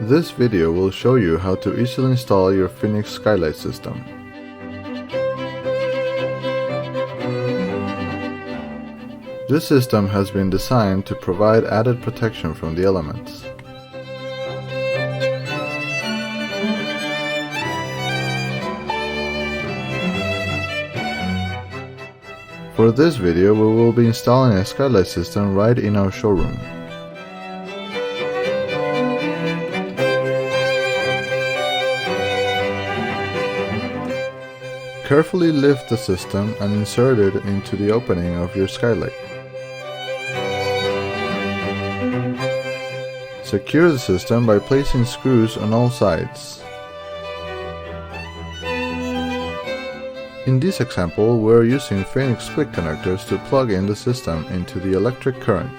This video will show you how to easily install your Phoenix Skylight system. This system has been designed to provide added protection from the elements. For this video, we will be installing a Skylight system right in our showroom. Carefully lift the system and insert it into the opening of your Skylight. Secure the system by placing screws on all sides. In this example, we are using Phoenix quick connectors to plug in the system into the electric current.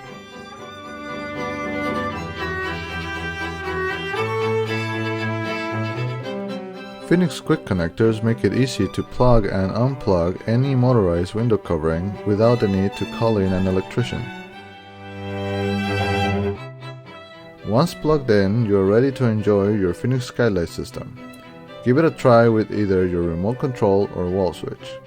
Phoenix quick connectors make it easy to plug and unplug any motorized window covering without the need to call in an electrician. Once plugged in, you are ready to enjoy your Phoenix Skylight system. Give it a try with either your remote control or wall switch.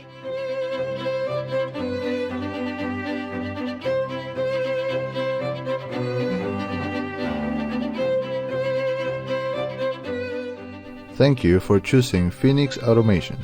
Thank you for choosing Phoenix Automation.